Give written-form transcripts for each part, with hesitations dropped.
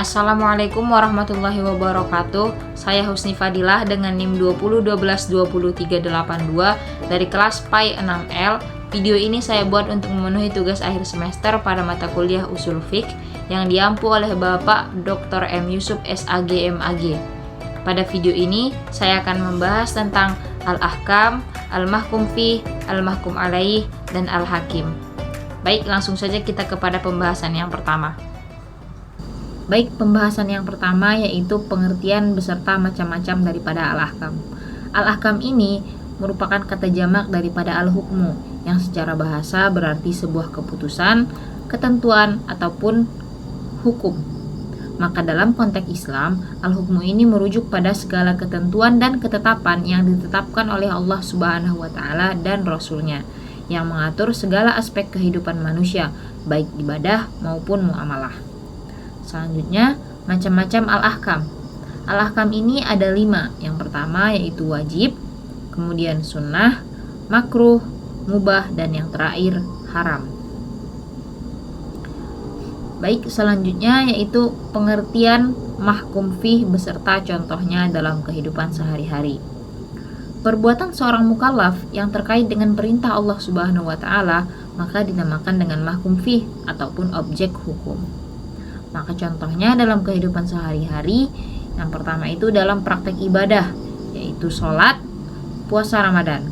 Assalamualaikum warahmatullahi wabarakatuh. Saya Husni Fadilah dengan NIM 20122382 dari kelas PAI 6L. Video ini saya buat untuk memenuhi tugas akhir semester pada mata kuliah Ushul Fiqh yang diampu oleh Bapak Dr. M. Yusuf SAG MAG. Pada video ini saya akan membahas tentang Al-Ahkam, Al-Mahkum Fih, Al-Mahkum Alaih, dan Al-Hakim. Baik, langsung saja kita kepada pembahasan yang pertama. Baik, pembahasan yang pertama yaitu pengertian beserta macam-macam daripada al-ahkam. Al-ahkam ini merupakan kata jamak daripada al-hukmu yang secara bahasa berarti sebuah keputusan, ketentuan, ataupun hukum. Maka dalam konteks Islam, al-hukmu ini merujuk pada segala ketentuan dan ketetapan yang ditetapkan oleh Allah Subhanahu wa Ta'ala dan Rasul-Nya yang mengatur segala aspek kehidupan manusia, baik ibadah maupun muamalah. Selanjutnya, macam-macam al-ahkam. Al-ahkam ini ada 5. Yang pertama yaitu wajib, kemudian sunnah, makruh, mubah, dan yang terakhir haram. Baik, selanjutnya yaitu pengertian mahkum fih beserta contohnya dalam kehidupan sehari-hari. Perbuatan seorang mukallaf yang terkait dengan perintah Allah Subhanahu wa Ta'ala maka dinamakan dengan mahkum fih ataupun objek hukum. Maka contohnya dalam kehidupan sehari-hari, yang pertama itu dalam praktek ibadah, yaitu sholat, puasa Ramadan.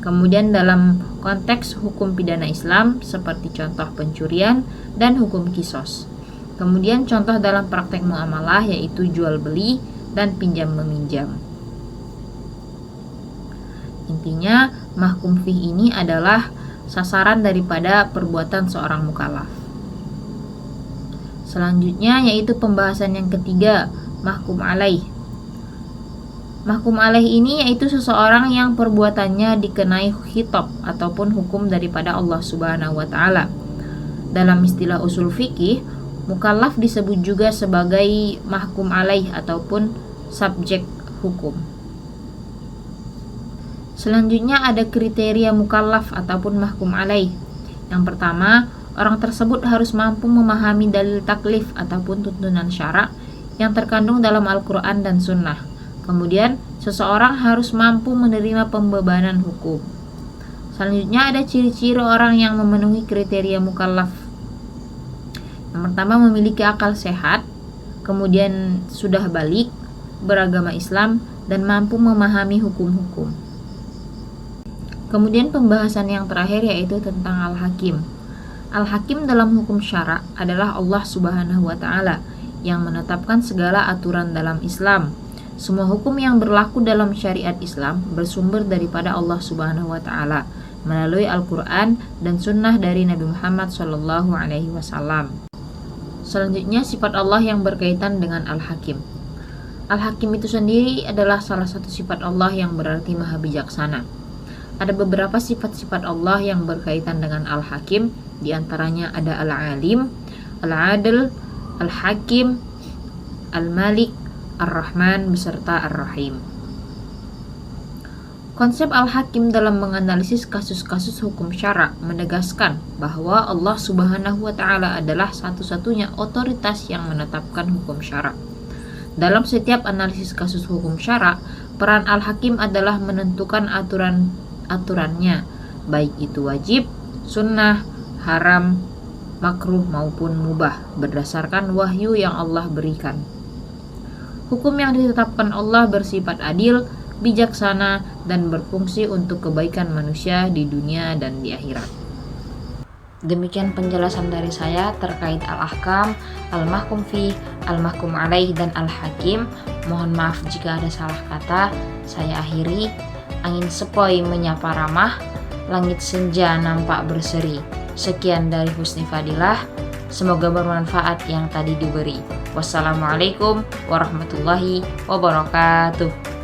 Kemudian dalam konteks hukum pidana Islam, seperti contoh pencurian dan hukum kisos. Kemudian contoh dalam praktek muamalah, yaitu jual beli dan pinjam meminjam. Intinya, mahkum fih ini adalah sasaran daripada perbuatan seorang mukallaf. Selanjutnya yaitu pembahasan yang ketiga, mahkum alaih. Mahkum alaih ini yaitu seseorang yang perbuatannya dikenai khitab ataupun hukum daripada Allah Subhanahu wa Ta'ala. Dalam istilah usul fikih, mukallaf disebut juga sebagai mahkum alaih ataupun subjek hukum. Selanjutnya ada kriteria mukallaf ataupun mahkum alaih. Yang pertama, orang tersebut harus mampu memahami dalil taklif ataupun tuntunan syara yang terkandung dalam Al-Quran dan Sunnah. Kemudian, seseorang harus mampu menerima pembebanan hukum. Selanjutnya ada ciri-ciri orang yang memenuhi kriteria mukallaf. Yang pertama, memiliki akal sehat, kemudian sudah balik, beragama Islam, dan mampu memahami hukum-hukum. Kemudian pembahasan yang terakhir yaitu tentang Al-Hakim. Al-Hakim dalam hukum syara adalah Allah Subhanahu wa Ta'ala yang menetapkan segala aturan dalam Islam. Semua hukum yang berlaku dalam syariat Islam bersumber daripada Allah Subhanahu wa Ta'ala melalui Al-Quran dan Sunnah dari Nabi Muhammad SAW. Selanjutnya sifat Allah yang berkaitan dengan Al-Hakim. Al-Hakim itu sendiri adalah salah satu sifat Allah yang berarti maha bijaksana. Ada beberapa sifat-sifat Allah yang berkaitan dengan Al-Hakim. Di antaranya ada Al-Alim, Al-Adil, Al-Hakim, Al-Malik, Ar-Rahman, beserta Ar-Rahim. Konsep Al-Hakim dalam menganalisis kasus-kasus hukum syara menegaskan bahwa Allah Subhanahu wa Ta'ala adalah satu-satunya otoritas yang menetapkan hukum syara. Dalam setiap analisis kasus hukum syara, peran Al-Hakim adalah menentukan aturannya, baik itu wajib, sunnah, haram, makruh maupun mubah berdasarkan wahyu yang Allah berikan. Hukum yang ditetapkan Allah bersifat adil, bijaksana, dan berfungsi untuk kebaikan manusia di dunia dan di akhirat. Demikian penjelasan dari saya terkait Al-Ahkam, Al-Mahkum Fih, Al-Mahkum Alaih, dan Al-Hakim. Mohon maaf jika ada salah kata. Saya akhiri. Angin sepoi menyapa ramah, langit senja nampak berseri. Sekian dari Husni Fadilah. Semoga bermanfaat yang tadi diberi. Wassalamualaikum warahmatullahi wabarakatuh.